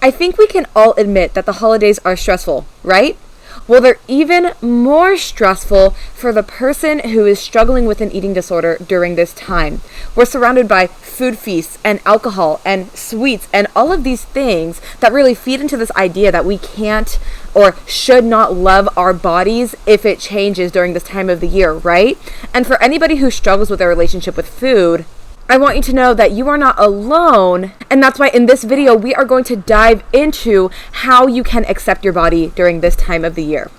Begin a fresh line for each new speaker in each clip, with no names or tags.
I think we can all admit that the holidays are stressful, right? Well, they're even more stressful for the person who is struggling with an eating disorder during this time. We're surrounded by food feasts and alcohol and sweets and all of these things that really feed into this idea that we can't or should not love our bodies if it changes during this time of the year, right? And for anybody who struggles with their relationship with food, I want you to know that you are not alone, and that's why in this video we are going to dive into how you can accept your body during this time of the year.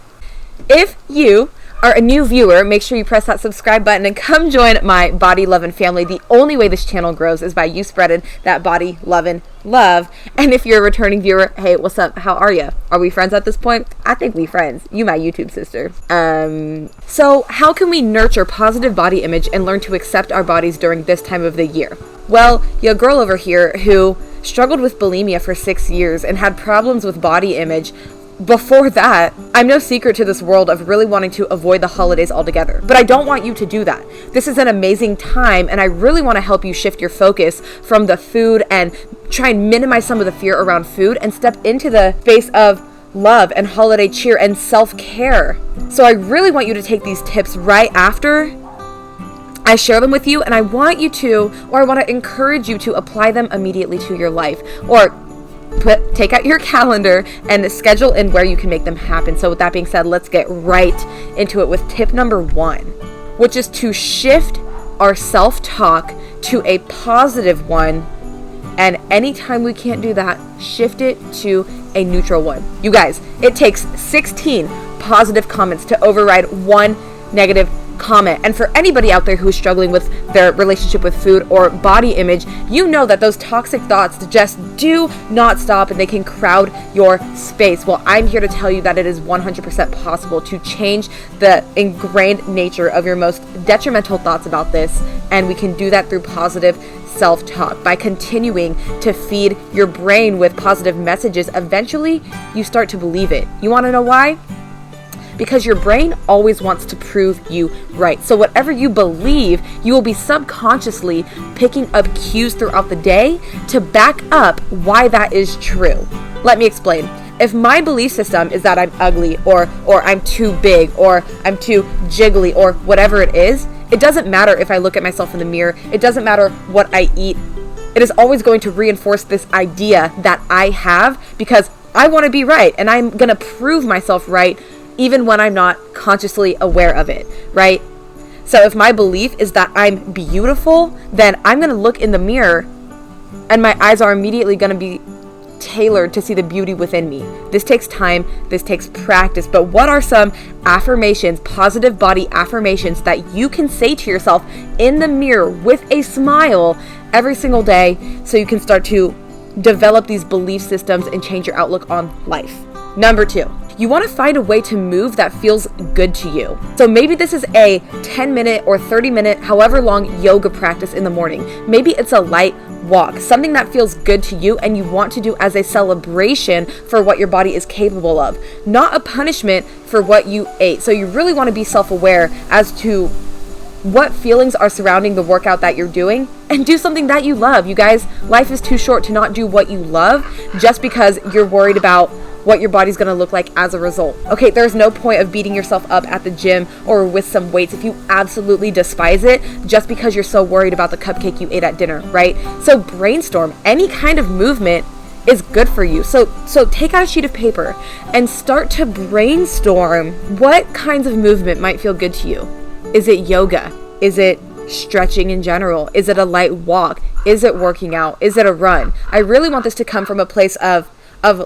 If you are a new viewer, make sure you press that subscribe button and come join my body loving family. The only way this channel grows is by you spreading that body loving love. And if you're a returning viewer, hey, what's up? How are you? Are we friends at this point? I think we friends. You my YouTube sister. So how can we nurture positive body image and learn to accept our bodies during this time of the year? Well, your girl over here who struggled with bulimia for 6 years and had problems with body image. Before that, I'm no secret to this world of really wanting to avoid the holidays altogether. But I don't want you to do that. This is an amazing time, and I really want to help you shift your focus from the food and try and minimize some of the fear around food and step into the space of love and holiday cheer and self-care. So I really want you to take these tips right after I share them with you, and I want you to, or I want to encourage you to apply them immediately to your life, or take out your calendar and schedule in where you can make them happen. So with that being said, let's get right into it with tip number 1, which is to shift our self-talk to a positive one. And anytime we can't do that, shift it to a neutral one. You guys, it takes 16 positive comments to override one negative comment. And for anybody out there who is struggling with their relationship with food or body image, you know that those toxic thoughts just do not stop and they can crowd your space. Well, I'm here to tell you that it is 100% possible to change the ingrained nature of your most detrimental thoughts about this, and we can do that through positive self-talk. By continuing to feed your brain with positive messages, eventually you start to believe it. You want to know why? Because your brain always wants to prove you right. So whatever you believe, you will be subconsciously picking up cues throughout the day to back up why that is true. Let me explain. If my belief system is that I'm ugly or I'm too big or I'm too jiggly or whatever it is, it doesn't matter if I look at myself in the mirror. It doesn't matter what I eat. It is always going to reinforce this idea that I have because I want to be right and I'm going to prove myself right even when I'm not consciously aware of it, right? So if my belief is that I'm beautiful, then I'm going to look in the mirror and my eyes are immediately going to be tailored to see the beauty within me. This takes time, this takes practice, but what are some affirmations, positive body affirmations that you can say to yourself in the mirror with a smile every single day so you can start to develop these belief systems and change your outlook on life? Number 2. You want to find a way to move that feels good to you. So maybe this is a 10-minute or 30-minute, however long yoga practice in the morning. Maybe it's a light walk, something that feels good to you and you want to do as a celebration for what your body is capable of, not a punishment for what you ate. So you really want to be self-aware as to what feelings are surrounding the workout that you're doing and do something that you love. You guys, life is too short to not do what you love just because you're worried about what your body's going to look like as a result. Okay, there's no point of beating yourself up at the gym or with some weights if you absolutely despise it just because you're so worried about the cupcake you ate at dinner, right? So brainstorm. Any kind of movement is good for you. So take out a sheet of paper and start to brainstorm what kinds of movement might feel good to you. Is it yoga? Is it stretching in general? Is it a light walk? Is it working out? Is it a run? I really want this to come from a place of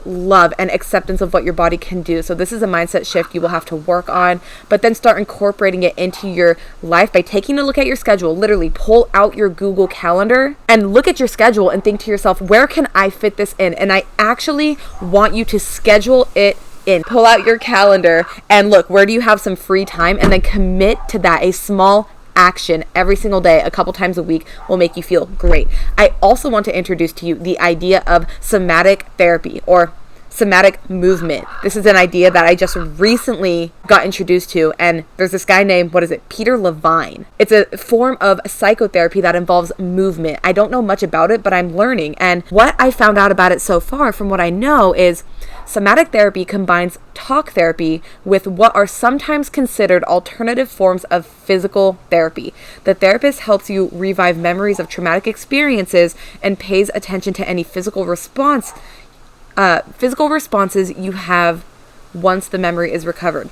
love and acceptance of what your body can do. So this is a mindset shift you will have to work on, but then start incorporating it into your life by taking a look at your schedule. Literally pull out your Google Calendar and look at your schedule and think to yourself, where can I fit this in? And I actually want you to schedule it in. Pull out your calendar and look, where do you have some free time? And then commit to that. A small action every single day, a couple times a week, will make you feel great. I also want to introduce to you the idea of somatic therapy, or somatic movement. This is an idea that I just recently got introduced to, and there's this guy named, Peter Levine. It's a form of psychotherapy that involves movement. I don't know much about it, but I'm learning, and what I found out about it so far, from what I know, is somatic therapy combines talk therapy with what are sometimes considered alternative forms of physical therapy. The therapist helps you revive memories of traumatic experiences and pays attention to any physical responses you have once the memory is recovered.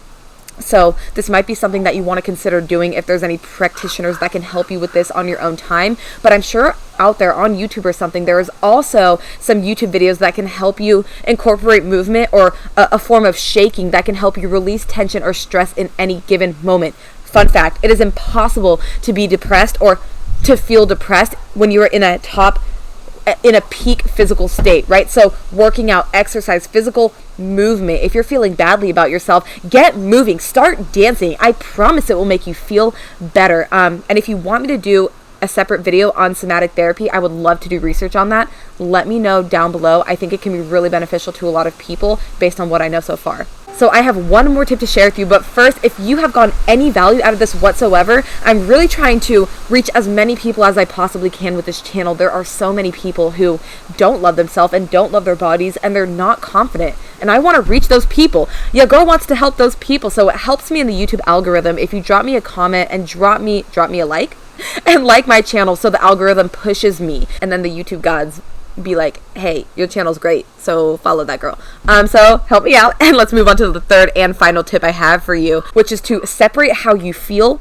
So this might be something that you want to consider doing if there's any practitioners that can help you with this on your own time. But I'm sure out there on YouTube or something, there is also some YouTube videos that can help you incorporate movement or a form of shaking that can help you release tension or stress in any given moment. Fun fact, it is impossible to be depressed or to feel depressed when you are in a peak physical state, right? So working out, exercise, physical movement. If you're feeling badly about yourself, get moving, start dancing. I promise it will make you feel better. And if you want me to do a separate video on somatic therapy, I would love to do research on that. Let me know down below. I think it can be really beneficial to a lot of people based on what I know so far. So I have one more tip to share with you, but first, if you have gotten any value out of this whatsoever, I'm really trying to reach as many people as I possibly can with this channel. There are so many people who don't love themselves and don't love their bodies, and they're not confident, and I want to reach those people. Your girl wants to help those people, so it helps me in the YouTube algorithm if you drop me a comment and drop me a like and like my channel, so the algorithm pushes me, and then the YouTube gods be like, hey, your channel's great, so follow that girl. So help me out, and let's move on to the third and final tip I have for you, which is to separate how you feel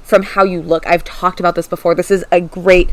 from how you look. I've talked about this before. This is a great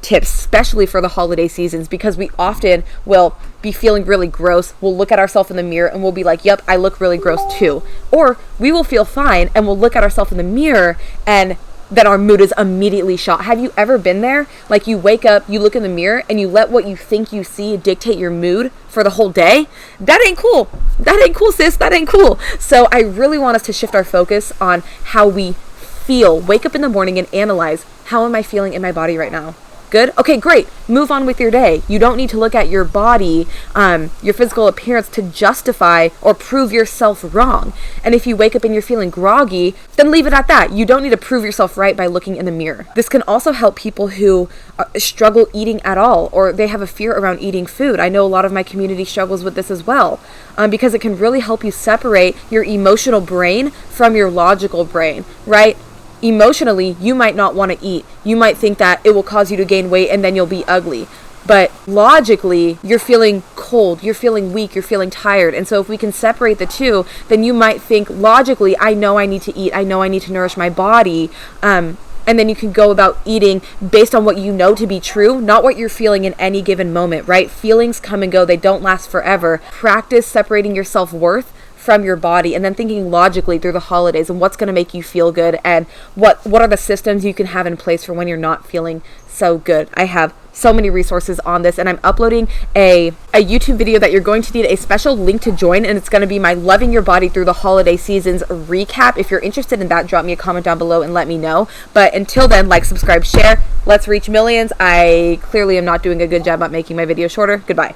tip, especially for the holiday seasons, because we often will be feeling really gross. We'll look at ourselves in the mirror and we'll be like, yep, I look really gross too. Or we will feel fine and we'll look at ourselves in the mirror and then our mood is immediately shot. Have you ever been there? Like, you wake up, you look in the mirror, and you let what you think you see dictate your mood for the whole day? That ain't cool. That ain't cool, sis. That ain't cool. So I really want us to shift our focus on how we feel. Wake up in the morning and analyze, how am I feeling in my body right now? Good? Okay, great. Move on with your day. You don't need to look at your body, your physical appearance to justify or prove yourself wrong. And if you wake up and you're feeling groggy, then leave it at that. You don't need to prove yourself right by looking in the mirror. This can also help people who struggle eating at all, or they have a fear around eating food. I know a lot of my community struggles with this as well, because it can really help you separate your emotional brain from your logical brain, right? Emotionally, you might not want to eat. You might think that it will cause you to gain weight and then you'll be ugly. But logically, you're feeling cold, you're feeling weak, you're feeling tired. And so if we can separate the two, then you might think logically, I know I need to eat, I know I need to nourish my body. And then you can go about eating based on what you know to be true, not what you're feeling in any given moment, right? Feelings come and go, they don't last forever. Practice separating your self-worth from your body, and then thinking logically through the holidays and what's going to make you feel good, and what are the systems you can have in place for when you're not feeling so good. I have so many resources on this, and I'm uploading a YouTube video that you're going to need a special link to join, and it's going to be my Loving Your Body Through the Holiday Seasons recap. If you're interested in that, drop me a comment down below and let me know. But until then, like, subscribe, share. Let's reach millions. I clearly am not doing a good job at making my videos shorter. Goodbye.